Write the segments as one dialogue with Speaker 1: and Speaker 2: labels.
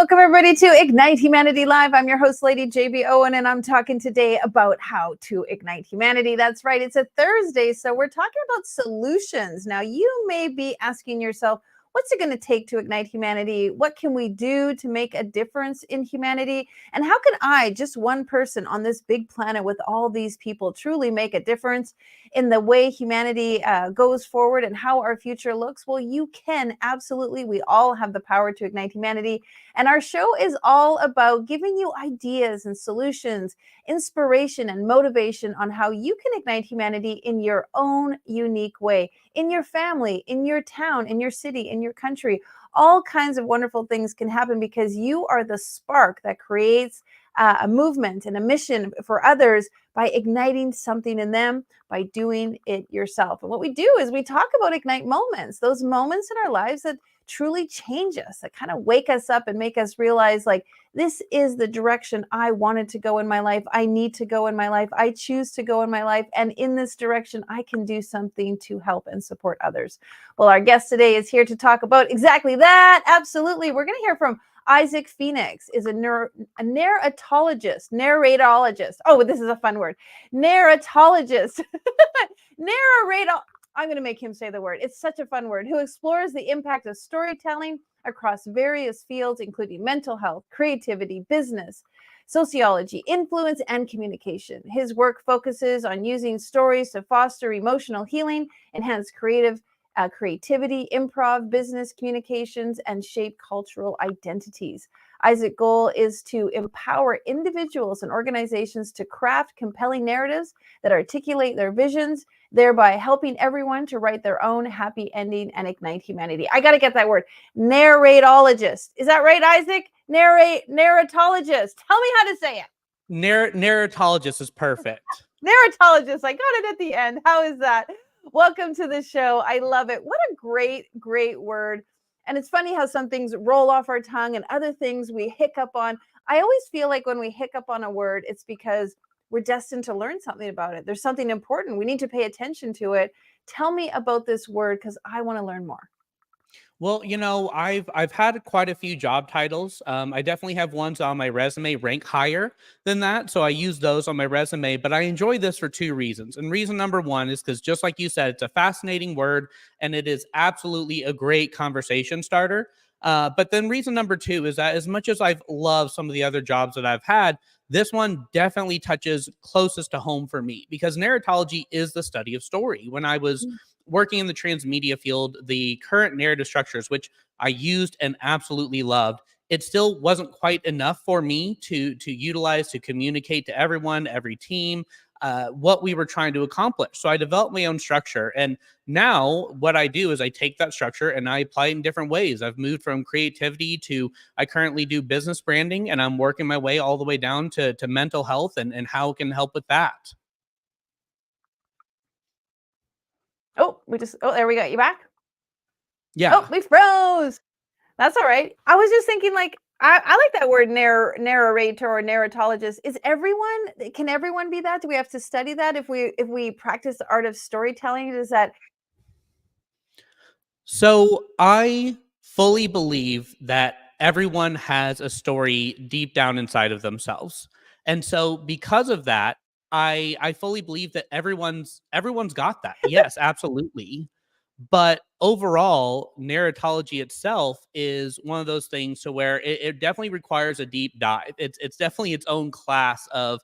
Speaker 1: welcome everybody to Ignite Humanity Live. I'm your host, Lady JB Owen, and I'm talking today about how to ignite humanity. That's right, it's a Thursday, so we're talking about solutions. Now, you may be asking yourself, what's it going to take to ignite humanity? What can we do to make a difference in humanity? And how can I, just one person on this big planet with all these people, truly make a difference in the way humanity goes forward and how our future looks? Well, you can absolutely. We all have the power to ignite humanity. And our show is all about giving you ideas and solutions, inspiration and motivation on how you can ignite humanity in your own unique way, in your family, in your town, in your city, in your country. All kinds of wonderful things can happen because you are the spark that creates a movement and a mission for others by igniting something in them, by doing it yourself. And what we do is we talk about ignite moments, those moments in our lives that truly change us, that kind of wake us up and make us realize, like, this is the direction I wanted to go in my life. I need to go in my life. I choose to go in my life. And in this direction, I can do something to help and support others. Well, our guest today is here to talk about exactly that. Absolutely. We're going to hear from Isaac Phoenix, is a narratologist. Oh, this is a fun word. Narratologist. I'm going to make him say the word. It's such a fun word. Who explores the impact of storytelling across various fields, including mental health, creativity, business, sociology, influence, and communication. His work focuses on using stories to foster emotional healing, enhance creativity, improv, business communications, and shape cultural identities. Isaac's goal is to empower individuals and organizations to craft compelling narratives that articulate their visions, thereby helping everyone to write their own happy ending and ignite humanity. I got to get that word. Narratologist. Is that right, Isaac? Narratologist. Tell me how to say it.
Speaker 2: Narratologist is perfect.
Speaker 1: Narratologist. I got it at the end. How is that? Welcome to the show. I love it. What a great, great word. And it's funny how some things roll off our tongue and other things we hiccup on. I always feel like when we hiccup on a word, it's because we're destined to learn something about it. There's something important. We need to pay attention to it. Tell me about this word, because I want to learn more.
Speaker 2: Well, I've had quite a few job titles. I definitely have ones on my resume rank higher than that, so I use those on my resume. But I enjoy this for two reasons. And reason number one is because, just like you said, it's a fascinating word, and it is absolutely a great conversation starter. But then reason number two is that, as much as I've loved some of the other jobs that I've had, this one definitely touches closest to home for me, because narratology is the study of story. When I was working in the transmedia field, the current narrative structures, which I used and absolutely loved, it still wasn't quite enough for me to utilize to communicate to everyone, every team, what we were trying to accomplish. So I developed my own structure. And now what I do is I take that structure and I apply it in different ways. I've moved from creativity to, I currently do business branding, and I'm working my way all the way down to mental health and how it can help with that.
Speaker 1: Oh, there we go. You back?
Speaker 2: Yeah.
Speaker 1: Oh, we froze. That's all right. I was just thinking, like, I like that word, narrator or narratologist. Can everyone be that? Do we have to study that if we practice the art of storytelling? Is that?
Speaker 2: So I fully believe that everyone has a story deep down inside of themselves. And so because of that, I fully believe that everyone's got that. Yes, absolutely. But overall, narratology itself is one of those things to where it definitely requires a deep dive. It's definitely its own class of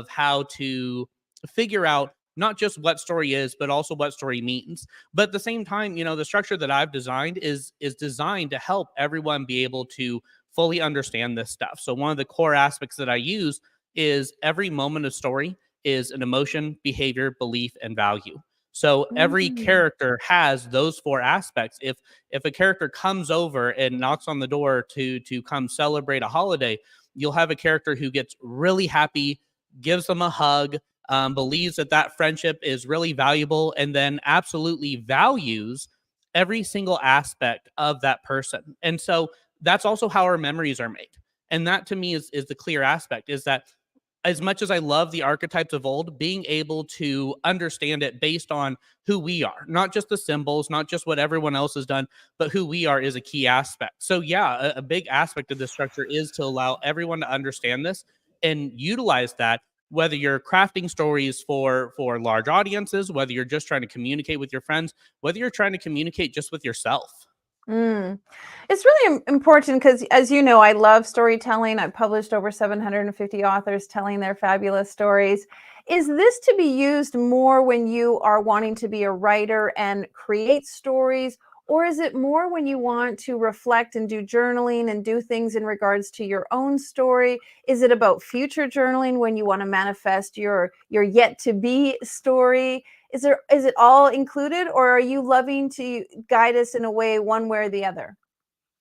Speaker 2: how to figure out not just what story is, but also what story means. But at the same time, the structure that I've designed is designed to help everyone be able to fully understand this stuff. So one of the core aspects that I use is every moment of story is an emotion, behavior, belief, and value. So every character has those four aspects. If a character comes over and knocks on the door to come celebrate a holiday, you'll have a character who gets really happy, gives them a hug, believes that friendship is really valuable, and then absolutely values every single aspect of that person. And so that's also how our memories are made. And that, to me, is the clear aspect, is that as much as I love the archetypes of old, being able to understand it based on who we are, not just the symbols, not just what everyone else has done, but who we are is a key aspect. So, yeah, a big aspect of this structure is to allow everyone to understand this and utilize that. Whether you're crafting stories for large audiences, whether you're just trying to communicate with your friends, whether you're trying to communicate just with yourself.
Speaker 1: Mm. It's really important because, as you know, I love storytelling. I've published over 750 authors telling their fabulous stories. Is this to be used more when you are wanting to be a writer and create stories, or is it more when you want to reflect and do journaling and do things in regards to your own story? Is it about future journaling when you want to manifest your yet to be story? Is it all included, or are you loving to guide us in a way, one way or the other?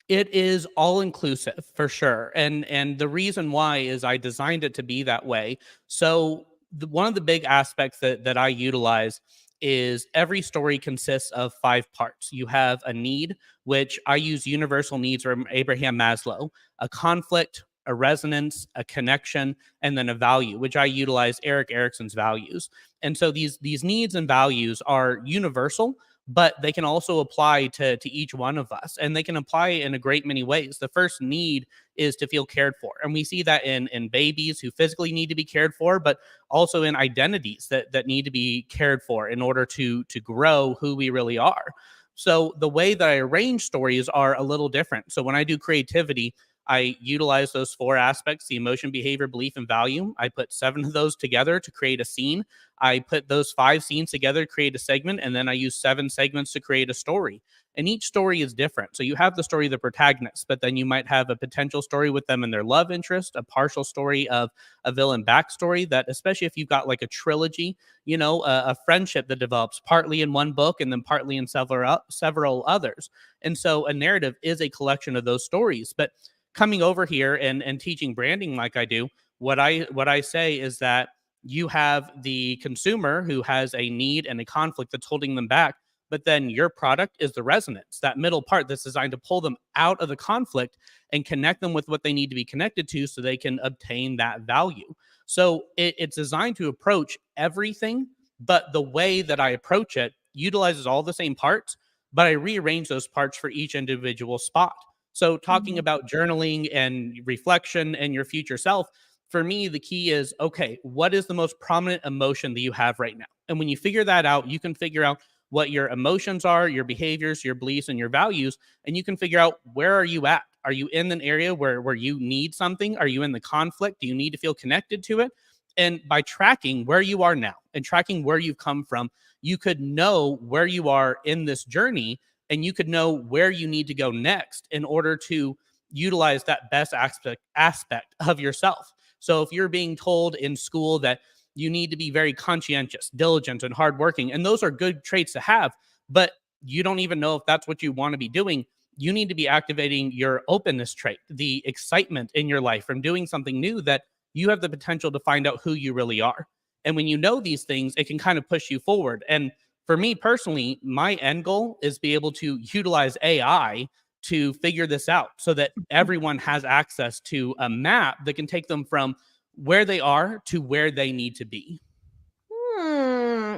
Speaker 2: It is all inclusive for sure. And the reason why is I designed it to be that way. So one of the big aspects that I utilize is every story consists of 5 parts. You have a need, which I use universal needs from Abraham Maslow, a conflict, a resonance, a connection, and then a value, which I utilize Eric Erickson's values. And so these needs and values are universal, but they can also apply to each one of us, and they can apply in a great many ways. The first need is to feel cared for, and we see that in babies who physically need to be cared for, but also in identities that need to be cared for in order to grow who we really are. So the way that I arrange stories are a little different. So when I do creativity, I utilize those 4 aspects: the emotion, behavior, belief, and value. I put 7 of those together to create a scene. I put those 5 scenes together to create a segment, and then I use 7 segments to create a story. And each story is different. So you have the story of the protagonist, but then you might have a potential story with them and their love interest, a partial story of a villain backstory that, especially if you've got like a trilogy, a friendship that develops partly in one book and then partly in several others. And so a narrative is a collection of those stories. But coming over here and teaching branding like I do, what I say is that you have the consumer who has a need and a conflict that's holding them back, but then your product is the resonance, that middle part that's designed to pull them out of the conflict and connect them with what they need to be connected to so they can obtain that value. So it's designed to approach everything, but the way that I approach it utilizes all the same parts, but I rearrange those parts for each individual spot. So talking
Speaker 1: Mhm.
Speaker 2: about journaling and reflection and your future self, for me, the key is, okay, what is the most prominent emotion that you have right now? And when you figure that out, you can figure out what your emotions are, your behaviors, your beliefs, and your values. And you can figure out, where are you at? Are you in an area where you need something? Are you in the conflict? Do you need to feel connected to it? And by tracking where you are now and tracking where you've come from, you could know where you are in this journey, and you could know where you need to go next in order to utilize that best aspect of yourself. So if you're being told in school that you need to be very conscientious, diligent, and hardworking, and those are good traits to have, but you don't even know if that's what you want to be doing, you need to be activating your openness trait, the excitement in your life from doing something new, that you have the potential to find out who you really are. And when you know these things, it can kind of push you forward. And for me personally, my end goal is be able to utilize AI to figure this out so that everyone has access to a map that can take them from where they are to where they need to be.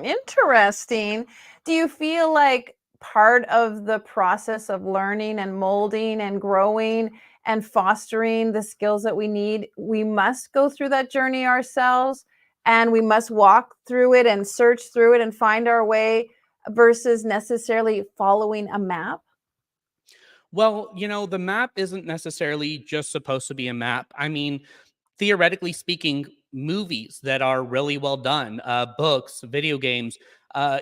Speaker 1: Interesting. Do you feel like part of the process of learning and molding and growing and fostering the skills that we need, we must go through that journey ourselves and we must walk through it and search through it and find our way versus necessarily following a map?
Speaker 2: Well, the map isn't necessarily just supposed to be a map. I mean, theoretically speaking, movies that are really well done, books, video games,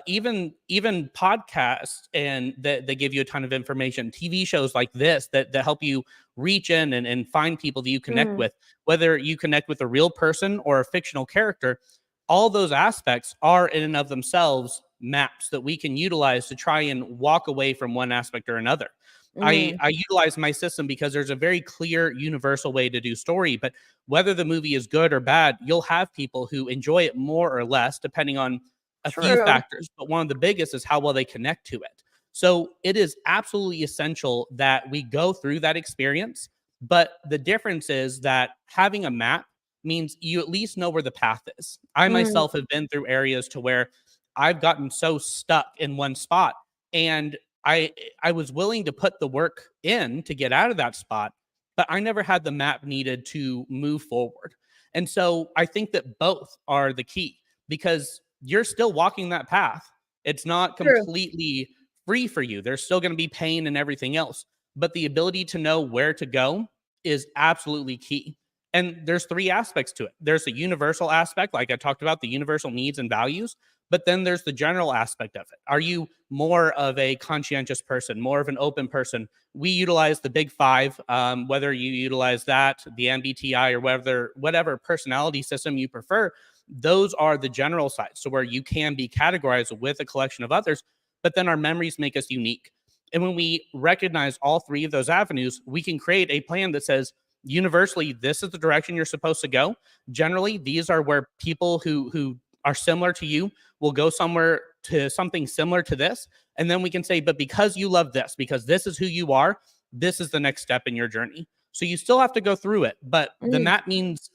Speaker 2: even podcasts, and that give you a ton of information. TV shows like this that help you reach in and find people that you connect
Speaker 1: Mm,
Speaker 2: with, whether you connect with a real person or a fictional character. All those aspects are in and of themselves maps that we can utilize to try and walk away from one aspect or another.
Speaker 1: mm,
Speaker 2: I utilize my system because there's a very clear universal way to do story, but whether the movie is good or bad, you'll have people who enjoy it more or less, depending on a few
Speaker 1: true.
Speaker 2: factors. But one of the biggest is how well they connect to it. So it is absolutely essential that we go through that experience. But the difference is that having a map means you at least know where the path is. I
Speaker 1: Mm,
Speaker 2: myself have been through areas to where I've gotten so stuck in one spot, and I was willing to put the work in to get out of that spot, but I never had the map needed to move forward. And so I think that both are the key, because you're still walking that path. It's not
Speaker 1: true.
Speaker 2: completely free for you. There's still going to be pain and everything else, but the ability to know where to go is absolutely key. And there's three aspects to it. There's the universal aspect, like I talked about, the universal needs and values, but then there's the general aspect of it. Are you more of a conscientious person, more of an open person? We utilize the big five, whether you utilize that, the MBTI, or whatever personality system you prefer. Those are the general sides, so where you can be categorized with a collection of others, but then our memories make us unique. And when we recognize all three of those avenues, we can create a plan that says, universally, this is the direction you're supposed to go. Generally, these are where people who are similar to you will go somewhere to something similar to this. And then we can say, but because you love this, because this is who you are, this is the next step in your journey. So you still have to go through it, but then
Speaker 1: Mm.
Speaker 2: that means,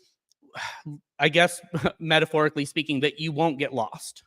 Speaker 2: I guess, metaphorically speaking, that you won't get lost.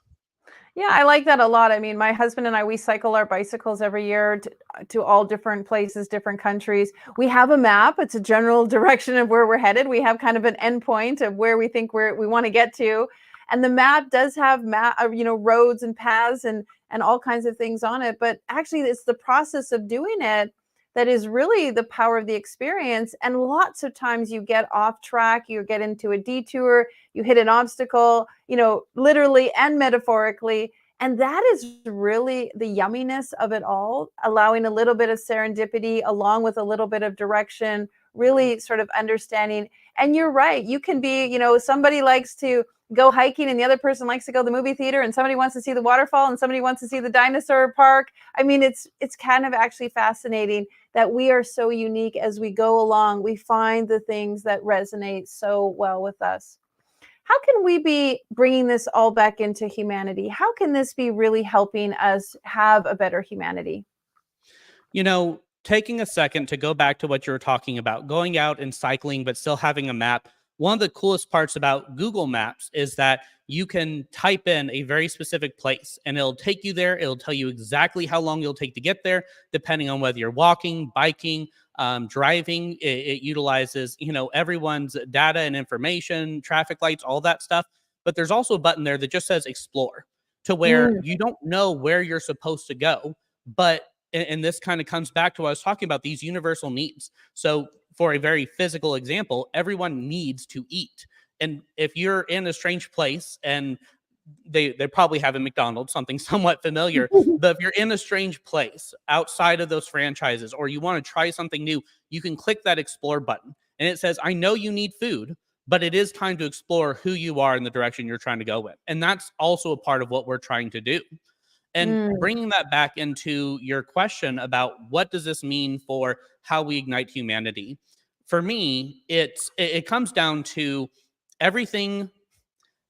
Speaker 1: Yeah, I like that a lot. I mean, my husband and I, we cycle our bicycles every year to all different places, different countries. We have a map. It's a general direction of where we're headed. We have kind of an endpoint of where we think we want to get to. And the map does have roads and paths and all kinds of things on it. But actually, it's the process of doing it that is really the power of the experience. And lots of times you get off track, you get into a detour, you hit an obstacle, literally and metaphorically. And that is really the yumminess of it all, allowing a little bit of serendipity along with a little bit of direction, really sort of understanding. And you're right, you can be, somebody likes to go hiking and the other person likes to go to the movie theater, and somebody wants to see the waterfall and somebody wants to see the dinosaur park. I mean, it's kind of actually fascinating that we are so unique. As we go along, we find the things that resonate so well with us. How can we be bringing this all back into humanity? How can this be really helping us have a better humanity?
Speaker 2: Taking a second to go back to what you were talking about, going out and cycling, but still having a map. One of the coolest parts about Google Maps is that you can type in a very specific place and it'll take you there. It'll tell you exactly how long you'll take to get there, depending on whether you're walking, biking, driving. It utilizes, everyone's data and information, traffic lights, all that stuff. But there's also a button there that just says explore, to where
Speaker 1: Mm,
Speaker 2: you don't know where you're supposed to go, but and this kind of comes back to what I was talking about, these universal needs. So, for a very physical example, everyone needs to eat. And if you're in a strange place and they probably have a McDonald's, something somewhat familiar, but if you're in a strange place outside of those franchises or you want to try something new, you can click that explore button. And it says, I know you need food, but it is time to explore who you are and the direction you're trying to go with. And that's also a part of what we're trying to do. And
Speaker 1: mm.
Speaker 2: bringing that back into your question about what does this mean for how we ignite humanity? For me, it comes down to everything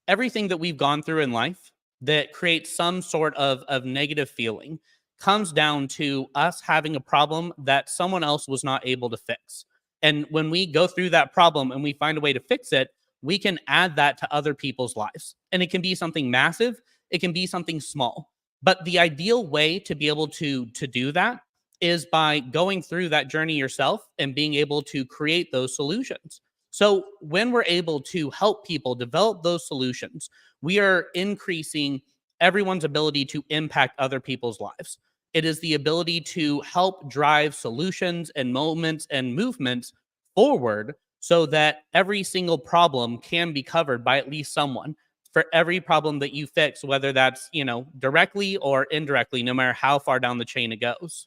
Speaker 2: everything that we've gone through in life that creates some sort of negative feeling comes down to us having a problem that someone else was not able to fix. And when we go through that problem and we find a way to fix it, we can add that to other people's lives. And it can be something massive, it can be something small. But the ideal way to be able to do that is by going through that journey yourself and being able to create those solutions. So when we're able to help people develop those solutions, we are increasing everyone's ability to impact other people's lives. It is the ability to help drive solutions and moments and movements forward so that every single problem can be covered by at least someone. For every problem that you fix, whether that's, directly or indirectly, no matter how far down the chain it goes.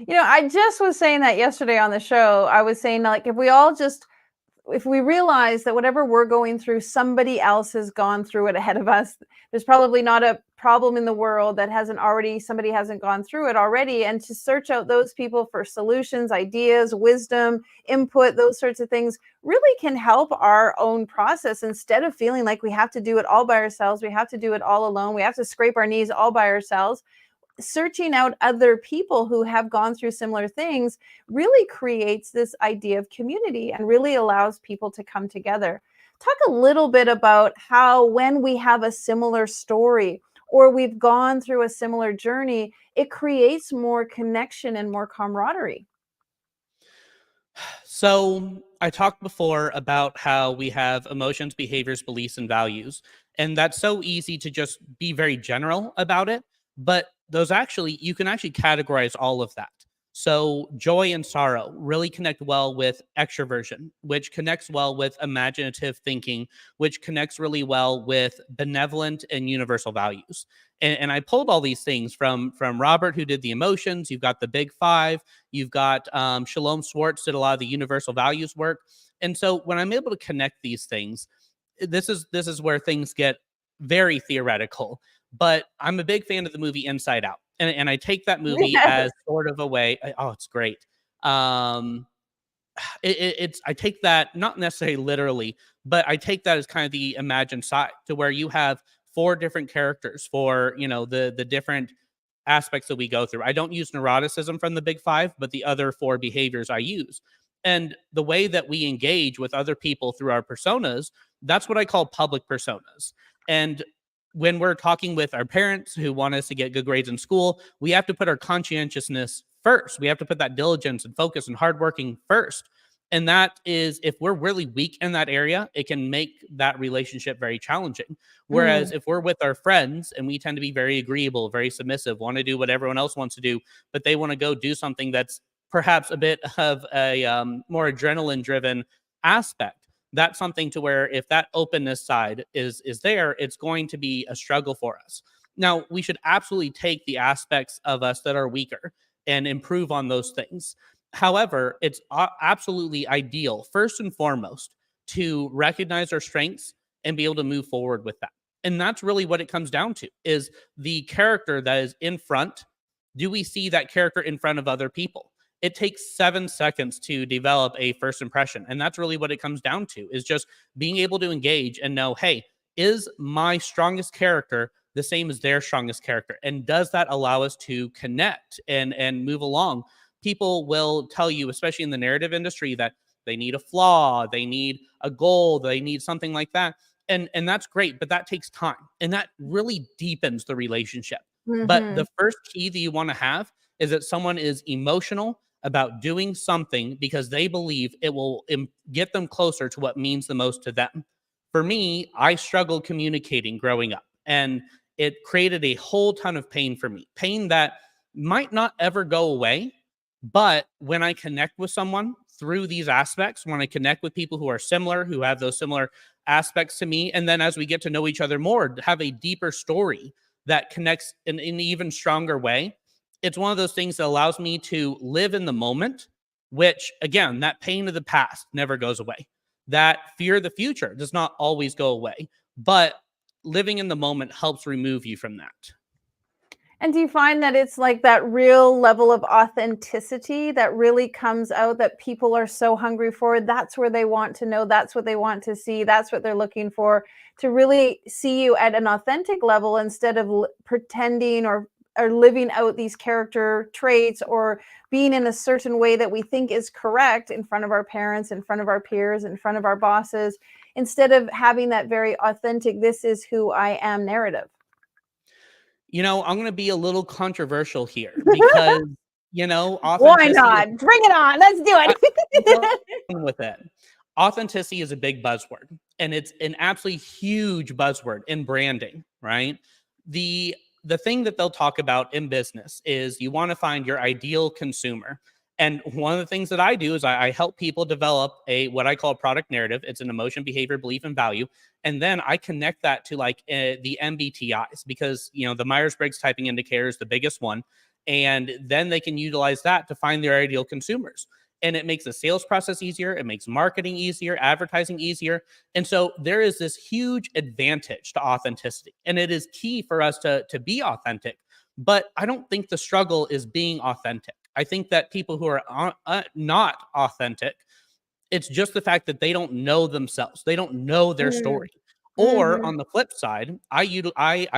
Speaker 1: I just was saying that yesterday on the show. I was saying, like, if we realize that whatever we're going through, somebody else has gone through it ahead of us. There's probably not a problem in the world that somebody hasn't gone through it already. And to search out those people for solutions, ideas, wisdom, input, those sorts of things really can help our own process, instead of feeling like we have to do it all by ourselves. We have to do it all alone. We have to scrape our knees all by ourselves. Searching out other people who have gone through similar things really creates this idea of community and really allows people to come together. Talk a little bit about how, when we have a similar story or we've gone through a similar journey, it creates more connection and more camaraderie.
Speaker 2: So, I talked before about how we have emotions, behaviors, beliefs, and values. And that's so easy to just be very general about it. But you can actually categorize all of that. So, joy and sorrow really connect well with extroversion, which connects well with imaginative thinking, which connects really well with benevolent and universal values. And I pulled all these things from Robert, who did the emotions. You've got the big five. You've got Shalom Schwartz did a lot of the universal values work. And so when I'm able to connect these things, this is where things get very theoretical. But I'm a big fan of the movie Inside Out, and I take that movie as sort of a way. Oh, it's great. Um, it's I take that not necessarily literally, but I take that as kind of the imagined side, to where you have four different characters for the different aspects that we go through. I don't use neuroticism from the big five, but the other four behaviors I use. And the way that we engage with other people through our personas, that's what I call public personas. And when we're talking with our parents who want us to get good grades in school, we have to put our conscientiousness first. We have to put that diligence and focus and hard working first. And that is, if we're really weak in that area, it can make that relationship very challenging. Whereas
Speaker 1: Mm,
Speaker 2: if we're with our friends and we tend to be very agreeable, very submissive, want to do what everyone else wants to do, but they want to go do something that's perhaps a bit of a more adrenaline driven aspect, that's something to where if that openness side is there, it's going to be a struggle for us. Now, we should absolutely take the aspects of us that are weaker and improve on those things. However, it's absolutely ideal, first and foremost, to recognize our strengths and be able to move forward with that. And that's really what it comes down to, is the character that is in front. Do we see that character in front of other people? It takes 7 seconds to develop a first impression. And that's really what it comes down to, is just being able to engage and know, hey, is my strongest character the same as their strongest character? And does that allow us to connect and move along? People will tell you, especially in the narrative industry, that they need a flaw, they need a goal, they need something like that. And that's great, but that takes time. And that really deepens the relationship. But the
Speaker 1: mhm,
Speaker 2: first key that you want to have is that someone is emotional about doing something because they believe it will get them closer to what means the most to them. For me, I struggled communicating growing up, and it created a whole ton of pain for me. Pain that might not ever go away, but when I connect with someone through these aspects, when I connect with people who are similar, who have those similar aspects to me, and then as we get to know each other more, have a deeper story that connects in an even stronger way, it's one of those things that allows me to live in the moment, which, again, that pain of the past never goes away. That fear of the future does not always go away, but living in the moment helps remove you from that.
Speaker 1: and do you find that it's like that real level of authenticity that really comes out, that people are so hungry for? That's where they want to know, that's what they want to see, that's what they're looking for, to really see you at an authentic level instead of pretending or living out these character traits, or being in a certain way that we think is correct in front of our parents, in front of our peers, in front of our bosses, instead of having that very authentic, this is who I am narrative.
Speaker 2: I'm going to be a little controversial here because,
Speaker 1: Why
Speaker 2: authenticity is
Speaker 1: not? Bring it on. Let's do
Speaker 2: I love
Speaker 1: it.
Speaker 2: with it. Authenticity is a big buzzword, and it's an absolutely huge buzzword in branding, right? The the thing that they'll talk about in business is you want to find your ideal consumer. And one of the things that I do is I help people develop a what I call a product narrative. It's an emotion, behavior, belief, and value. And then I connect that to like the MBTIs, because the Myers-Briggs typing indicator is the biggest one. And then they can utilize that to find their ideal consumers, and it makes the sales process easier. It makes marketing easier, advertising easier. And so there is this huge advantage to authenticity. And it is key for us to be authentic. But I don't think the struggle is being authentic. I think that people who are not authentic, it's just the fact that they don't know themselves. They don't know their
Speaker 1: Mm,
Speaker 2: story. Or
Speaker 1: mhm.
Speaker 2: on the flip side, I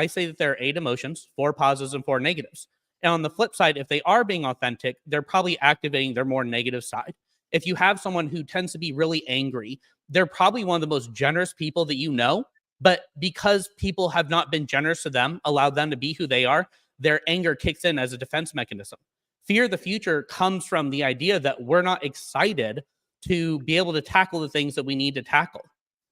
Speaker 2: say that there are 8 emotions, 4 positives and 4 negatives. And on the flip side, if they are being authentic, they're probably activating their more negative side. if you have someone who tends to be really angry, they're probably one of the most generous people that you know. But because people have not been generous to them, allowed them to be who they are, their anger kicks in as a defense mechanism. Fear of the future comes from the idea that we're not excited to be able to tackle the things that we need to tackle.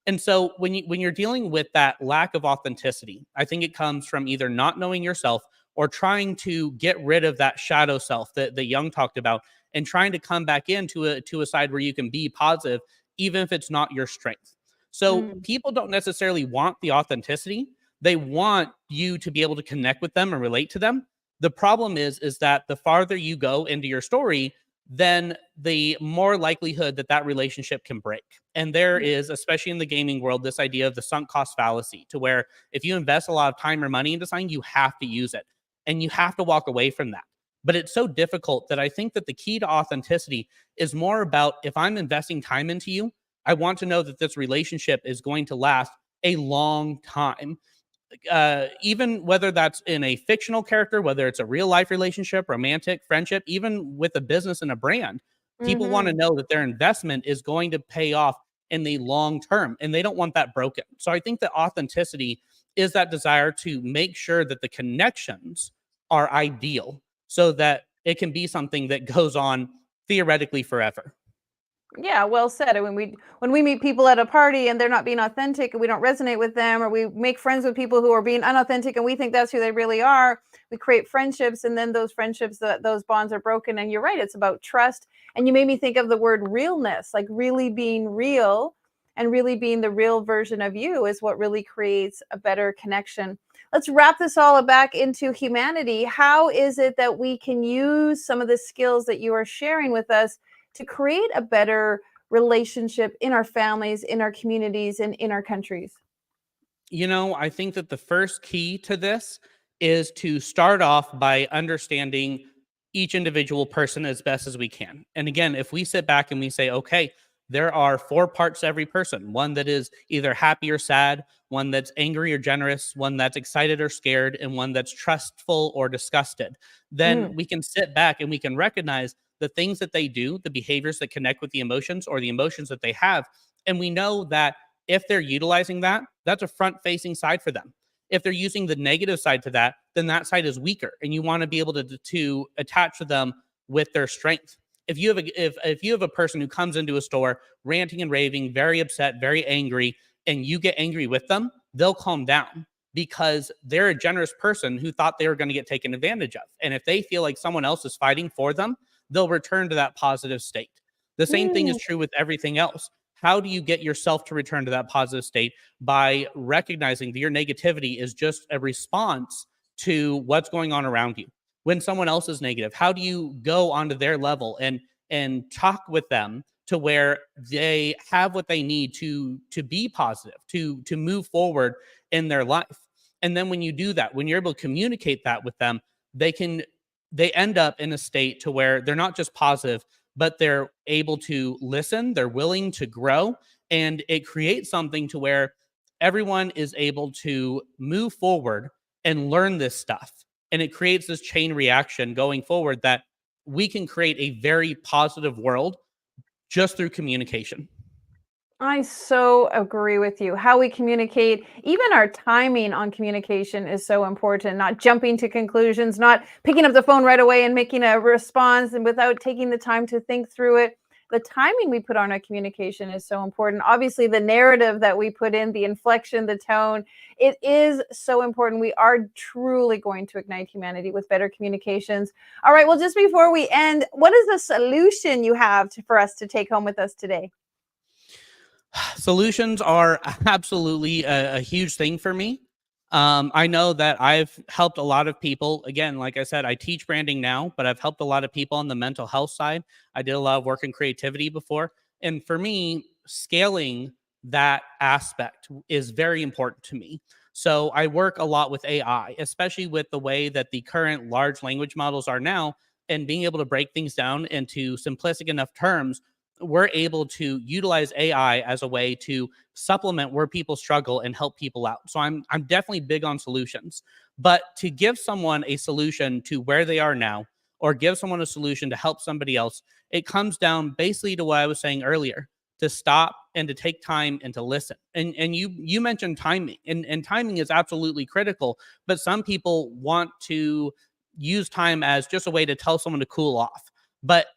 Speaker 2: And so when you're dealing with that lack of authenticity, I think it comes from either not knowing yourself or trying to get rid of that shadow self that Jung talked about, and trying to come back into a side where you can be positive, even if it's not your strength. So
Speaker 1: Mm.
Speaker 2: people don't necessarily want the authenticity. They want you to be able to connect with them and relate to them. The problem is that the farther you go into your story, then the more likelihood that that relationship can break. And there is, especially in the gaming world, this idea of the sunk cost fallacy, to where if you invest a lot of time or money into something, you have to use it and you have to walk away from that. But it's so difficult that I think that the key to authenticity is more about, if I'm investing time into you, I want to know that this relationship is going to last a long time. Even whether that's in a fictional character, whether it's a real life relationship, romantic, friendship, even with a business and a brand, people want to
Speaker 1: Mhm.
Speaker 2: know that their investment is going to pay off in the long term, and they don't want that broken. So I think that authenticity is that desire to make sure that the connections are ideal so that it can be something that goes on theoretically forever.
Speaker 1: Yeah, well said. And when we meet people at a party and they're not being authentic and we don't resonate with them, or we make friends with people who are being unauthentic and we think that's who they really are, we create friendships, and then those friendships, those bonds are broken. And you're right, it's about trust. And you made me think of the word realness, like really being real and really being the real version of you is what really creates a better connection. Let's wrap this all back into humanity. How is it that we can use some of the skills that you are sharing with us to create a better relationship in our families, in our communities, and in our countries?
Speaker 2: I think that the first key to this is to start off by understanding each individual person as best as we can. And again, if we sit back and we say, okay, there are four parts to every person: one that is either happy or sad, one that's angry or generous, one that's excited or scared, and one that's trustful or disgusted. Then
Speaker 1: Mm.
Speaker 2: we can sit back and we can recognize the things that they do, the behaviors that connect with the emotions or the emotions that they have. And we know that if they're utilizing that, that's a front facing side for them. If they're using the negative side to that, then that side is weaker, and you want to be able to attach to them with their strength. If you have a person who comes into a store ranting and raving, very upset, very angry, and you get angry with them, they'll calm down because they're a generous person who thought they were going to get taken advantage of. And if they feel like someone else is fighting for them, they'll return to that positive state. The same thing is
Speaker 1: Mm.
Speaker 2: true with everything else. How do you get yourself to return to that positive state? By recognizing that your negativity is just a response to what's going on around you. When someone else is negative, how do you go onto their level and talk with them to where they have what they need to be positive, to move forward in their life? And then when you do that, when you're able to communicate that with them, they can they end up in a state to where they're not just positive, but they're able to listen, they're willing to grow, and it creates something to where everyone is able to move forward and learn this stuff. And it creates this chain reaction going forward that we can create a very positive world just through communication.
Speaker 1: I so agree with you. How we communicate, even our timing on communication is so important. Not jumping to conclusions, not picking up the phone right away and making a response and without taking the time to think through it. The timing we put on our communication is so important. Obviously, the narrative that we put in, the inflection, the tone, it is so important. We are truly going to ignite humanity with better communications. All right, well, just before we end, what is the solution you have for us to take home with us today?
Speaker 2: Solutions are absolutely a huge thing for me. I know that I've helped a lot of people. Again, like I said, I teach branding now, but I've helped a lot of people on the mental health side. I did a lot of work in creativity before. And for me, scaling that aspect is very important to me. So I work a lot with AI, especially with the way that the current large language models are now, and being able to break things down into simplistic enough terms. We're able to utilize AI as a way to supplement where people struggle and help people out. So I'm definitely big on solutions. But to give someone a solution to where they are now, or give someone a solution to help somebody else, it comes down basically to what I was saying earlier, to stop and to take time and to listen. And you mentioned timing, and timing is absolutely critical, but some people want to use time as just a way to tell someone to cool off. But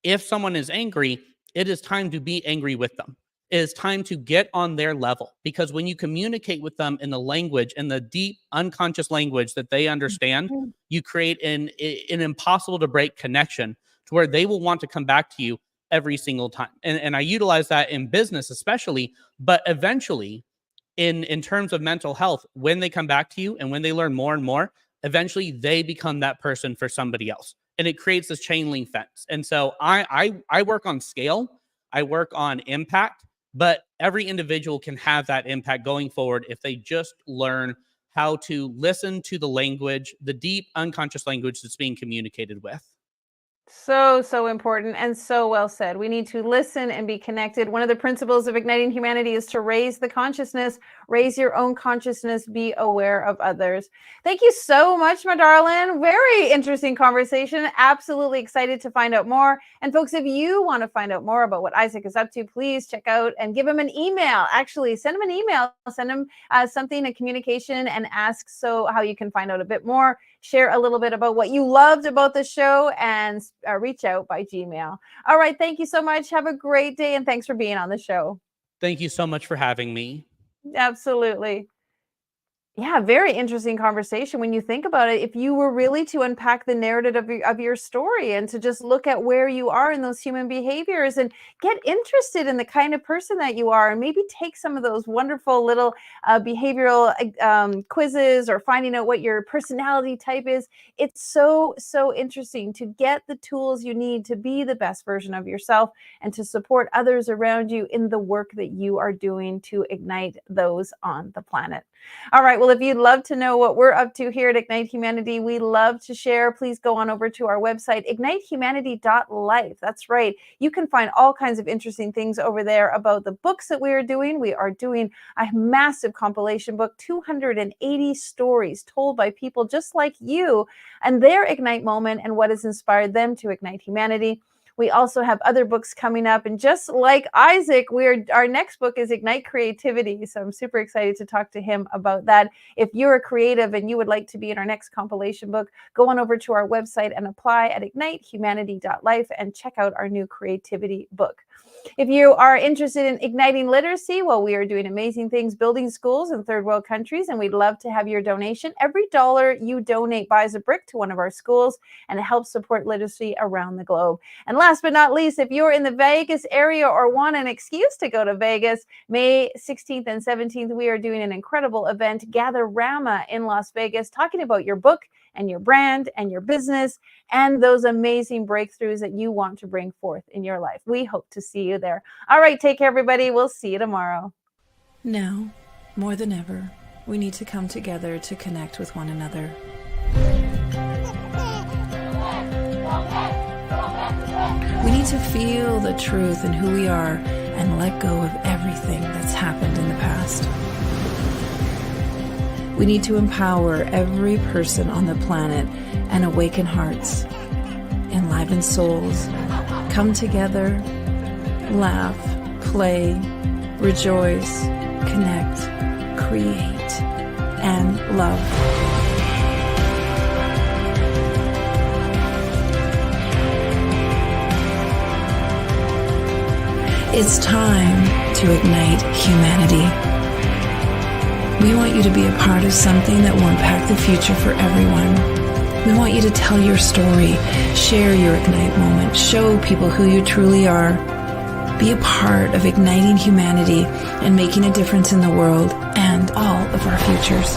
Speaker 2: if someone is angry, it is time to be angry with them. It is time to get on their level, because when you communicate with them in the language, in the deep unconscious language that they understand, you create an impossible to break connection to where they will want to come back to you every single time. And I utilize that in business especially, but eventually in terms of mental health, when they come back to you and when they learn more and more, eventually they become that person for somebody else. And it creates this chain link fence. And so I work on scale, I work on impact, but every individual can have that impact going forward if they just learn how to listen to the language, the deep unconscious language that's being communicated with.
Speaker 1: So important and so well said. We need to listen and be connected. One of the principles of Igniting Humanity is to raise the consciousness, raise your own consciousness, be aware of others. Thank you so much, my darling. Very interesting conversation. Absolutely excited to find out more. And folks, if you want to find out more about what Isaac is up to, please check out and give him an email. Actually, send him an email, send him something, a communication, and ask how you can find out a bit more. Share a little bit about what you loved about the show, and reach out by Gmail. All right. Thank you so much. Have a great day. And thanks for being on the show.
Speaker 2: Thank you so much for having me.
Speaker 1: Absolutely. Yeah, very interesting conversation when you think about it. If you were really to unpack the narrative of your story and to just look at where you are in those human behaviors and get interested in the kind of person that you are, and maybe take some of those wonderful little behavioral quizzes, or finding out what your personality type is. It's so interesting to get the tools you need to be the best version of yourself and to support others around you in the work that you are doing to ignite those on the planet. All right. Well, if you'd love to know what we're up to here at Ignite Humanity, we love to share. Please go on over to our website, ignitehumanity.life. That's right. You can find all kinds of interesting things over there about the books that we are doing. We are doing a massive compilation book, 280 stories told by people just like you and their Ignite moment and what has inspired them to ignite humanity. We also have other books coming up. And just like Isaac, our next book is Ignite Creativity. So I'm super excited to talk to him about that. If you're a creative and you would like to be in our next compilation book, go on over to our website and apply at ignitehumanity.life and check out our new creativity book. If you are interested in igniting literacy, well, we are doing amazing things building schools in third world countries, and we'd love to have your donation. Every dollar you donate buys a brick to one of our schools, and it helps support literacy around the globe. And last but not least, if you're in the Vegas area or want an excuse to go to Vegas, May 16th and 17th, we are doing an incredible event, Gather-rama in Las Vegas, talking about your book and your brand and your business and those amazing breakthroughs that you want to bring forth in your life. We hope to see you there. All right, take care, everybody. We'll see you tomorrow.
Speaker 3: Now, more than ever, we need to come together to connect with one another. We need to feel the truth in who we are and let go of everything that's happened in the past. We need to empower every person on the planet and awaken hearts, enliven souls, come together, laugh, play, rejoice, connect, create, and love. It's time to ignite humanity. We want you to be a part of something that will impact the future for everyone. We want you to tell your story, share your Ignite moment, show people who you truly are. Be a part of igniting humanity and making a difference in the world and all of our futures.